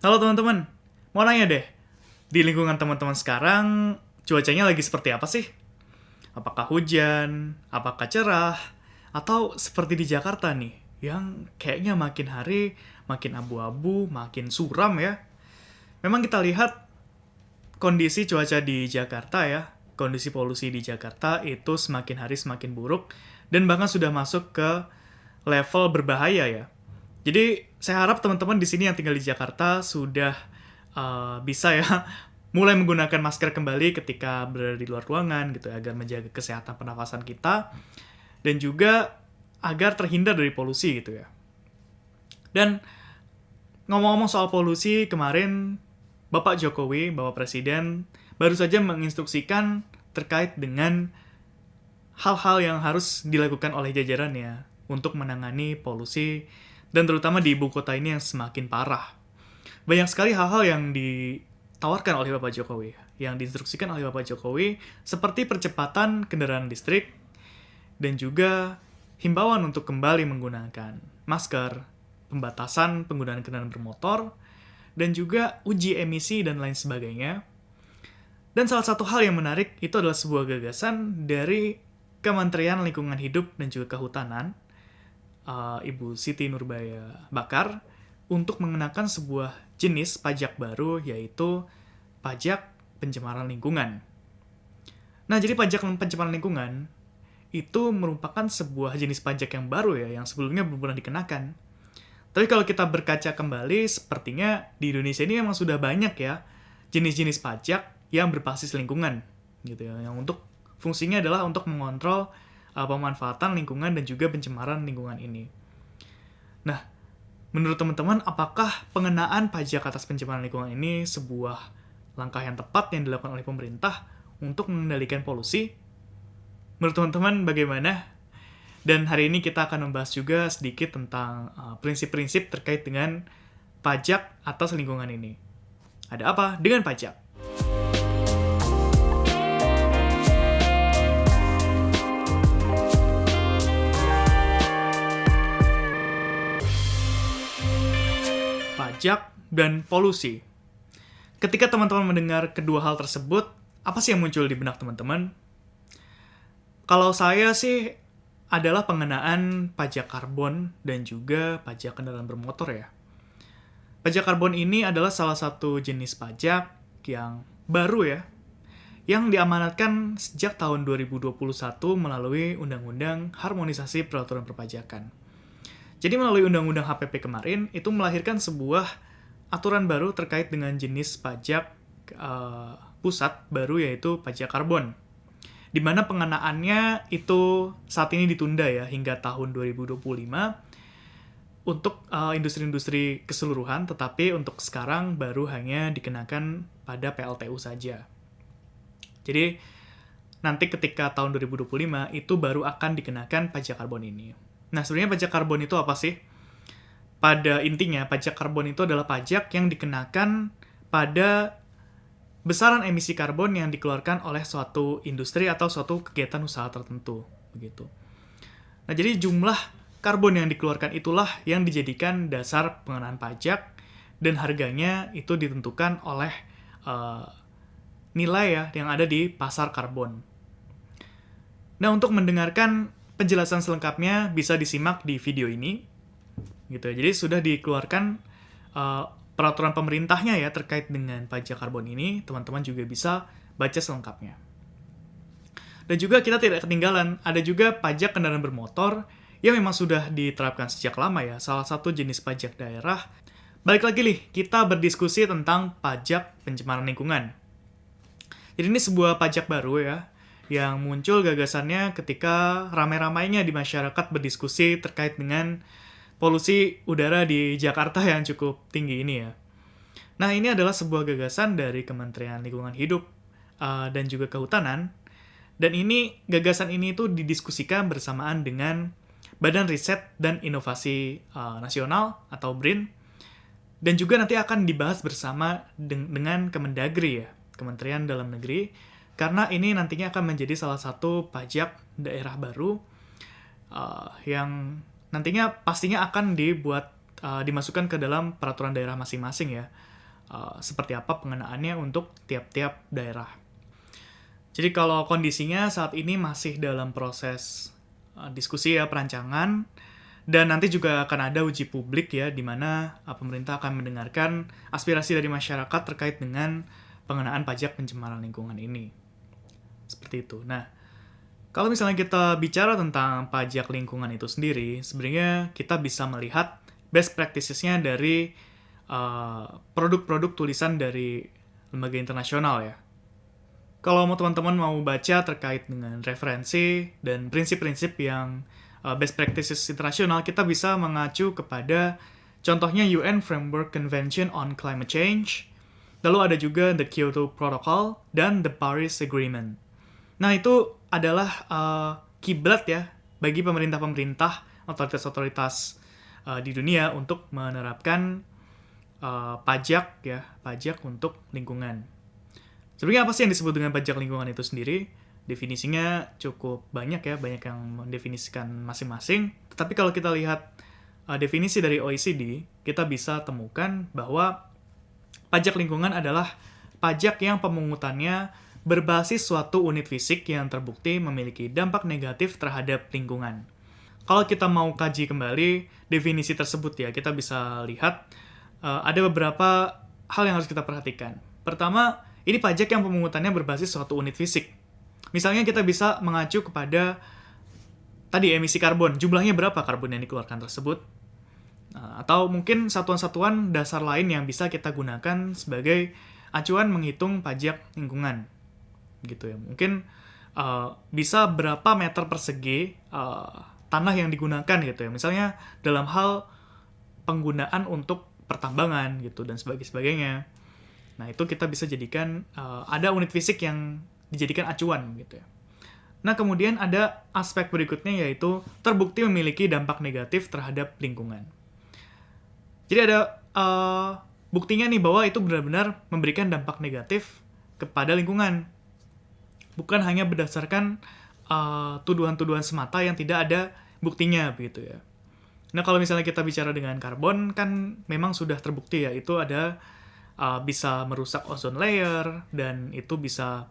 Halo teman-teman, mau nanya deh, di lingkungan teman-teman sekarang cuacanya lagi seperti apa sih? Apakah hujan, apakah cerah, atau seperti di Jakarta nih, yang kayaknya makin hari makin abu-abu, makin suram ya. Memang kita lihat kondisi cuaca di Jakarta ya, kondisi polusi di Jakarta itu semakin hari semakin buruk, dan bahkan sudah masuk ke level berbahaya ya. Jadi saya harap teman-teman di sini yang tinggal di Jakarta sudah bisa ya mulai menggunakan masker kembali ketika berada di luar ruangan gitu ya, agar menjaga kesehatan pernafasan kita dan juga agar terhindar dari polusi gitu ya. Dan ngomong-ngomong soal polusi, kemarin Bapak Jokowi, Bapak Presiden baru saja menginstruksikan terkait dengan hal-hal yang harus dilakukan oleh jajarannya untuk menangani polusi dan terutama di ibu kota ini yang semakin parah. Banyak sekali hal-hal yang ditawarkan oleh Bapak Jokowi, yang diinstruksikan oleh Bapak Jokowi, seperti percepatan kendaraan listrik, dan juga himbauan untuk kembali menggunakan masker, pembatasan penggunaan kendaraan bermotor, dan juga uji emisi dan lain sebagainya. Dan salah satu hal yang menarik itu adalah sebuah gagasan dari Kementerian Lingkungan Hidup dan juga Kehutanan, Ibu Siti Nurbaya Bakar, untuk mengenakan sebuah jenis pajak baru, yaitu pajak pencemaran lingkungan. Nah, jadi pajak pencemaran lingkungan itu merupakan sebuah jenis pajak yang baru ya, yang sebelumnya belum pernah dikenakan. Tapi kalau kita berkaca kembali, sepertinya di Indonesia ini memang sudah banyak ya jenis-jenis pajak yang berbasis lingkungan, gitu ya, yang untuk fungsinya adalah untuk mengontrol pemanfaatan lingkungan dan juga pencemaran lingkungan ini. Nah, menurut teman-teman, apakah pengenaan pajak atas pencemaran lingkungan ini sebuah langkah yang tepat yang dilakukan oleh pemerintah untuk mengendalikan polusi? Menurut teman-teman bagaimana? Dan hari ini kita akan membahas juga sedikit tentang prinsip-prinsip terkait dengan pajak atas lingkungan ini. Ada apa dengan pajak? Pajak dan polusi. Ketika teman-teman mendengar kedua hal tersebut, apa sih yang muncul di benak teman-teman? Kalau saya sih adalah pengenaan pajak karbon dan juga pajak kendaraan bermotor ya. Pajak karbon ini adalah salah satu jenis pajak yang baru ya, yang diamanatkan sejak tahun 2021 melalui Undang-Undang Harmonisasi Peraturan Perpajakan. Jadi melalui Undang-Undang HPP kemarin, itu melahirkan sebuah aturan baru terkait dengan jenis pajak pusat baru, yaitu pajak karbon. Di mana pengenaannya itu saat ini ditunda ya hingga tahun 2025 untuk industri-industri keseluruhan, tetapi untuk sekarang baru hanya dikenakan pada PLTU saja. Jadi nanti ketika tahun 2025 itu baru akan dikenakan pajak karbon ini. Nah, sebenarnya pajak karbon itu apa sih? Pada intinya, pajak karbon itu adalah pajak yang dikenakan pada besaran emisi karbon yang dikeluarkan oleh suatu industri atau suatu kegiatan usaha tertentu, begitu. Nah, jadi jumlah karbon yang dikeluarkan itulah yang dijadikan dasar pengenaan pajak, dan harganya itu ditentukan oleh nilai ya yang ada di pasar karbon. Nah, untuk mendengarkan penjelasan selengkapnya bisa disimak di video ini, gitu ya. Jadi sudah dikeluarkan peraturan pemerintahnya ya terkait dengan pajak karbon ini, teman-teman juga bisa baca selengkapnya. Dan juga kita tidak ketinggalan, ada juga pajak kendaraan bermotor yang memang sudah diterapkan sejak lama ya, salah satu jenis pajak daerah. Balik lagi nih, kita berdiskusi tentang pajak pencemaran lingkungan. Jadi ini sebuah pajak baru ya, yang muncul gagasannya ketika ramai-ramainya di masyarakat berdiskusi terkait dengan polusi udara di Jakarta yang cukup tinggi ini ya. Nah, ini adalah sebuah gagasan dari Kementerian Lingkungan Hidup dan juga Kehutanan, dan gagasan ini itu didiskusikan bersamaan dengan Badan Riset dan Inovasi Nasional atau BRIN, dan juga nanti akan dibahas bersama dengan Kemendagri ya, Kementerian Dalam Negeri, karena ini nantinya akan menjadi salah satu pajak daerah baru yang nantinya pastinya akan dibuat dimasukkan ke dalam peraturan daerah masing-masing ya. Seperti apa pengenaannya untuk tiap-tiap daerah. Jadi kalau kondisinya saat ini masih dalam proses diskusi ya, perancangan, dan nanti juga akan ada uji publik ya, di mana pemerintah akan mendengarkan aspirasi dari masyarakat terkait dengan pengenaan pajak pencemaran lingkungan ini. Seperti itu. Nah, kalau misalnya kita bicara tentang pajak lingkungan itu sendiri, sebenarnya kita bisa melihat best practices-nya dari produk-produk tulisan dari lembaga internasional ya. Kalau teman-teman mau baca terkait dengan referensi dan prinsip-prinsip yang best practices internasional, kita bisa mengacu kepada contohnya UN Framework Convention on Climate Change, lalu ada juga the Kyoto Protocol, dan the Paris Agreement. Nah, itu adalah kiblat ya bagi pemerintah-pemerintah, otoritas-otoritas di dunia untuk menerapkan pajak untuk lingkungan. Sebenarnya apa sih yang disebut dengan pajak lingkungan itu sendiri? Definisinya cukup banyak ya, banyak yang mendefinisikan masing-masing. Tetapi kalau kita lihat definisi dari OECD, kita bisa temukan bahwa pajak lingkungan adalah pajak yang pemungutannya berbasis suatu unit fisik yang terbukti memiliki dampak negatif terhadap lingkungan. Kalau kita mau kaji kembali definisi tersebut ya, kita bisa lihat ada beberapa hal yang harus kita perhatikan. Pertama, ini pajak yang pemungutannya berbasis suatu unit fisik. Misalnya kita bisa mengacu kepada tadi emisi karbon, jumlahnya berapa karbon yang dikeluarkan tersebut. Atau mungkin satuan-satuan dasar lain yang bisa kita gunakan sebagai acuan menghitung pajak lingkungan. Gitu ya. Mungkin bisa berapa meter persegi tanah yang digunakan gitu ya. Misalnya dalam hal penggunaan untuk pertambangan gitu dan sebagainya. Nah, itu kita bisa jadikan ada unit fisik yang dijadikan acuan gitu ya. Nah, kemudian ada aspek berikutnya yaitu terbukti memiliki dampak negatif terhadap lingkungan. Jadi ada buktinya nih bahwa itu benar-benar memberikan dampak negatif kepada lingkungan. Bukan hanya berdasarkan tuduhan-tuduhan semata yang tidak ada buktinya begitu ya. Nah, kalau misalnya kita bicara dengan karbon, kan memang sudah terbukti ya, itu ada bisa merusak ozone layer, dan itu bisa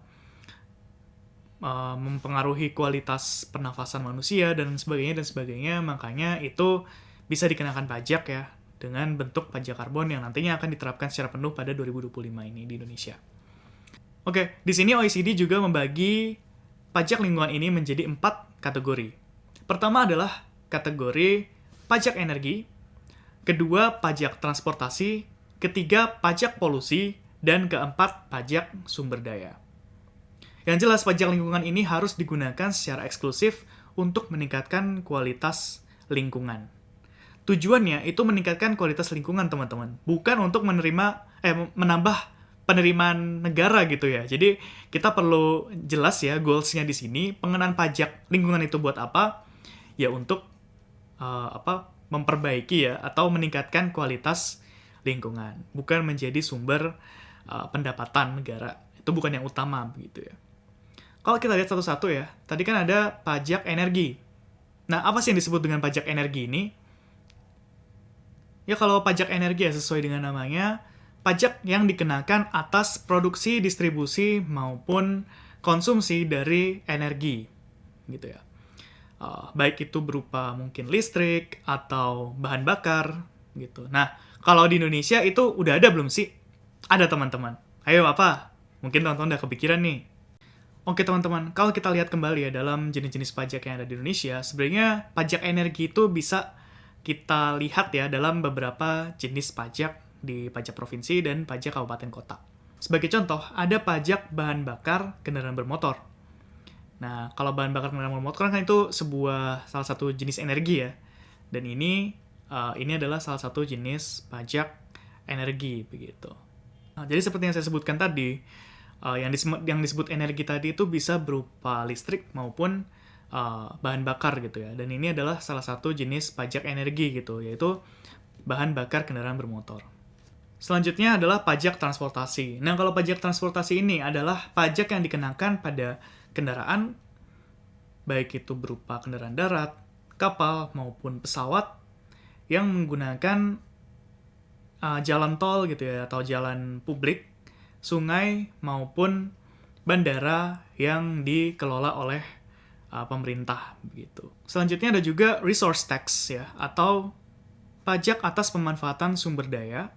mempengaruhi kualitas pernafasan manusia, dan sebagainya, makanya itu bisa dikenakan pajak ya, dengan bentuk pajak karbon yang nantinya akan diterapkan secara penuh pada 2025 ini di Indonesia. Oke, di sini OECD juga membagi pajak lingkungan ini menjadi 4 kategori. Pertama adalah kategori pajak energi, kedua pajak transportasi, ketiga pajak polusi, dan keempat pajak sumber daya. Yang jelas pajak lingkungan ini harus digunakan secara eksklusif untuk meningkatkan kualitas lingkungan. Tujuannya itu meningkatkan kualitas lingkungan, teman-teman, bukan untuk menambah penerimaan negara gitu ya. Jadi kita perlu jelas ya goals-nya di sini, pengenaan pajak lingkungan itu buat apa? Ya untuk memperbaiki ya atau meningkatkan kualitas lingkungan, bukan menjadi sumber pendapatan negara. Itu bukan yang utama begitu ya. Kalau kita lihat satu-satu ya, tadi kan ada pajak energi. Nah, apa sih yang disebut dengan pajak energi ini? Ya, kalau pajak energi ya sesuai dengan namanya, pajak yang dikenakan atas produksi, distribusi, maupun konsumsi dari energi. Gitu ya. Baik itu berupa mungkin listrik atau bahan bakar gitu. Nah, kalau di Indonesia itu udah ada belum sih? Ada, teman-teman. Ayo apa? Mungkin teman-teman udah kepikiran nih. Oke, teman-teman, kalau kita lihat kembali ya dalam jenis-jenis pajak yang ada di Indonesia, sebenarnya pajak energi itu bisa kita lihat ya dalam beberapa jenis pajak di pajak provinsi dan pajak kabupaten kota. Sebagai contoh, ada pajak bahan bakar kendaraan bermotor. Nah, kalau bahan bakar kendaraan bermotor kan itu salah satu jenis energi ya. Dan ini adalah salah satu jenis pajak energi begitu. Nah, jadi seperti yang saya sebutkan tadi, yang disebut energi tadi itu bisa berupa listrik maupun bahan bakar gitu ya. Dan ini adalah salah satu jenis pajak energi gitu, yaitu bahan bakar kendaraan bermotor. Selanjutnya adalah pajak transportasi. Nah, kalau pajak transportasi ini adalah pajak yang dikenakan pada kendaraan, baik itu berupa kendaraan darat, kapal, maupun pesawat, yang menggunakan jalan tol gitu ya, atau jalan publik, sungai maupun bandara yang dikelola oleh pemerintah begitu. Selanjutnya ada juga resource tax ya, atau pajak atas pemanfaatan sumber daya.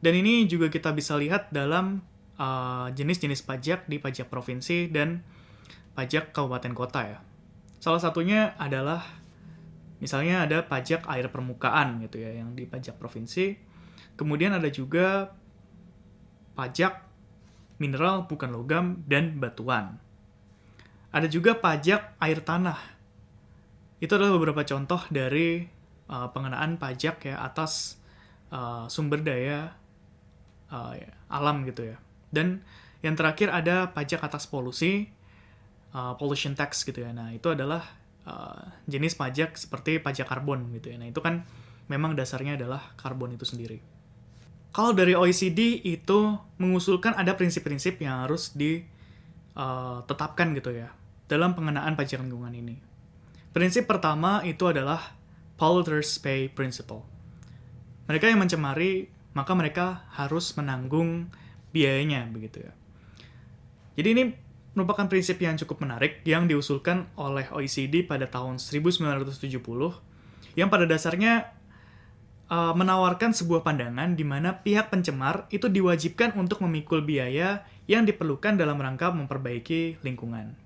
Dan ini juga kita bisa lihat dalam jenis-jenis pajak di pajak provinsi dan pajak kabupaten kota ya. Salah satunya adalah misalnya ada pajak air permukaan gitu ya yang di pajak provinsi. Kemudian ada juga pajak mineral bukan logam dan batuan. Ada juga pajak air tanah. Itu adalah beberapa contoh dari pengenaan pajak ya atas sumber daya alam gitu ya. Dan yang terakhir ada pajak atas polusi, pollution tax gitu ya. Nah, itu adalah jenis pajak seperti pajak karbon gitu ya. Nah, itu kan memang dasarnya adalah karbon itu sendiri. Kalau dari OECD itu mengusulkan ada prinsip-prinsip yang harus ditetapkan gitu ya dalam pengenaan pajak lingkungan ini. Prinsip pertama itu adalah Polluters Pay Principle. Mereka yang mencemari, maka mereka harus menanggung biayanya begitu ya. Jadi ini merupakan prinsip yang cukup menarik yang diusulkan oleh OECD pada tahun 1970 yang pada dasarnya menawarkan sebuah pandangan di mana pihak pencemar itu diwajibkan untuk memikul biaya yang diperlukan dalam rangka memperbaiki lingkungan.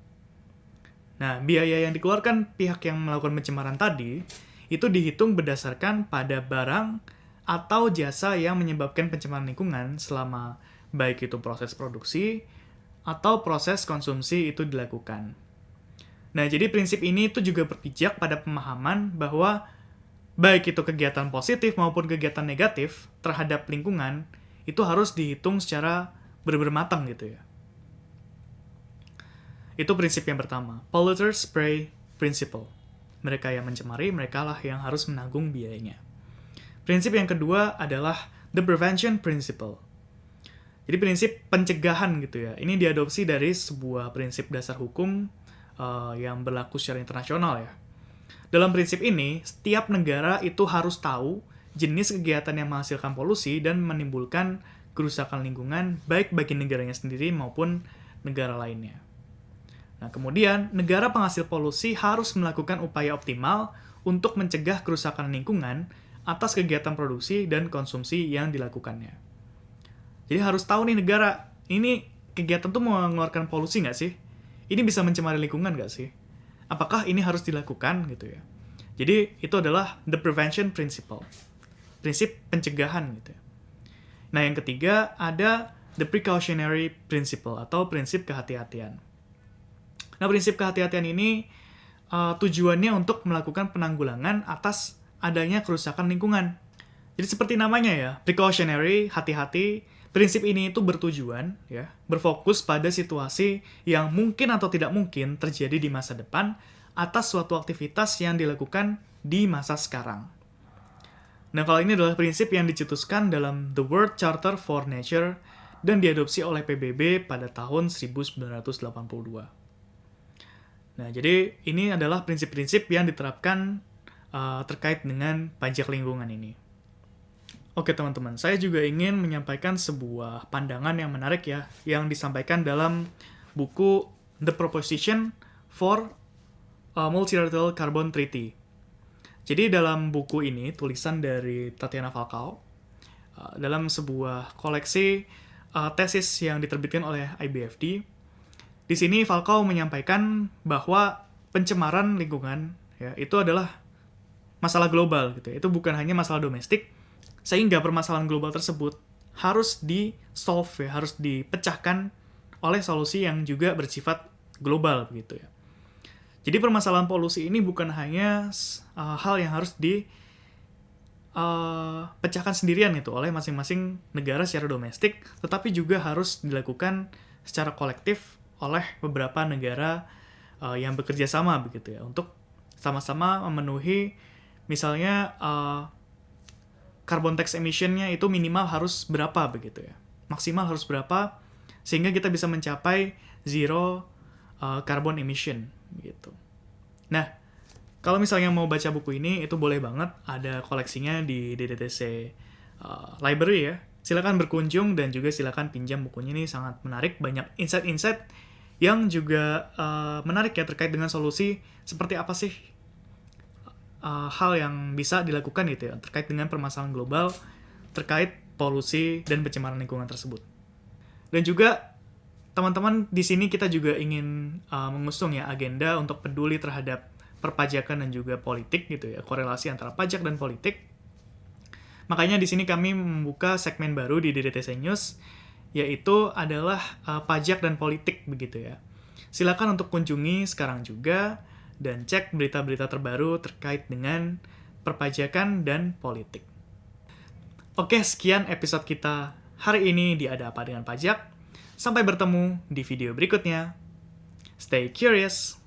Nah, biaya yang dikeluarkan pihak yang melakukan pencemaran tadi itu dihitung berdasarkan pada barang atau jasa yang menyebabkan pencemaran lingkungan selama baik itu proses produksi atau proses konsumsi itu dilakukan. Nah, jadi prinsip ini itu juga berpijak pada pemahaman bahwa baik itu kegiatan positif maupun kegiatan negatif terhadap lingkungan itu harus dihitung secara benar-benar matang gitu ya. Itu prinsip yang pertama, Polluters Pay Principle. Mereka yang mencemari, mereka lah yang harus menanggung biayanya. Prinsip yang kedua adalah The Prevention Principle. Jadi prinsip pencegahan gitu ya. Ini diadopsi dari sebuah prinsip dasar hukum yang berlaku secara internasional ya. Dalam prinsip ini, setiap negara itu harus tahu jenis kegiatan yang menghasilkan polusi dan menimbulkan kerusakan lingkungan baik bagi negaranya sendiri maupun negara lainnya. Nah, kemudian negara penghasil polusi harus melakukan upaya optimal untuk mencegah kerusakan lingkungan atas kegiatan produksi dan konsumsi yang dilakukannya. Jadi harus tahu nih negara, ini kegiatan tuh mau mengeluarkan polusi nggak sih? Ini bisa mencemari lingkungan nggak sih? Apakah ini harus dilakukan gitu ya? Jadi itu adalah the prevention principle, prinsip pencegahan gitu ya. Nah yang ketiga ada the precautionary principle atau prinsip kehati-hatian. Nah prinsip kehati-hatian ini tujuannya untuk melakukan penanggulangan atas adanya kerusakan lingkungan. Jadi seperti namanya ya, precautionary, hati-hati. Prinsip ini itu bertujuan ya, berfokus pada situasi yang mungkin atau tidak mungkin terjadi di masa depan atas suatu aktivitas yang dilakukan di masa sekarang. Nah, kalau ini adalah prinsip yang dicetuskan dalam The World Charter for Nature dan diadopsi oleh PBB pada tahun 1982. Nah, jadi ini adalah prinsip-prinsip yang diterapkan terkait dengan pajak lingkungan ini. Oke teman-teman, saya juga ingin menyampaikan sebuah pandangan yang menarik ya, yang disampaikan dalam buku The Proposition for Multilateral Carbon Treaty. Jadi dalam buku ini, tulisan dari Tatiana Falcao, dalam sebuah koleksi tesis yang diterbitkan oleh IBFD, di sini Falcao menyampaikan bahwa pencemaran lingkungan ya, itu adalah masalah global gitu. Itu bukan hanya masalah domestik, sehingga permasalahan global tersebut harus di-solve ya, harus dipecahkan oleh solusi yang juga bersifat global begitu ya. Jadi permasalahan polusi ini bukan hanya hal yang harus dipecahkan sendirian itu oleh masing-masing negara secara domestik, tetapi juga harus dilakukan secara kolektif oleh beberapa negara yang bekerja sama begitu ya, untuk sama-sama memenuhi misalnya carbon tax emission-nya itu minimal harus berapa begitu ya. Maksimal harus berapa sehingga kita bisa mencapai zero carbon emission gitu. Nah, Kalau misalnya mau baca buku ini, itu boleh banget, ada koleksinya di DDTC Library ya. Silakan berkunjung dan juga silakan pinjam bukunya, ini sangat menarik, banyak insight-insight yang juga menarik ya terkait dengan solusi seperti apa sih hal yang bisa dilakukan gitu ya terkait dengan permasalahan global terkait polusi dan pencemaran lingkungan tersebut. Dan juga teman-teman di sini kita juga ingin mengusung ya agenda untuk peduli terhadap perpajakan dan juga politik gitu ya, korelasi antara pajak dan politik. Makanya di sini kami membuka segmen baru di DDTC News, yaitu adalah pajak dan politik begitu ya. Silakan untuk kunjungi sekarang juga dan cek berita-berita terbaru terkait dengan perpajakan dan politik. Oke, sekian episode kita hari ini di Ada Apa Dengan Pajak. Sampai bertemu di video berikutnya. Stay curious!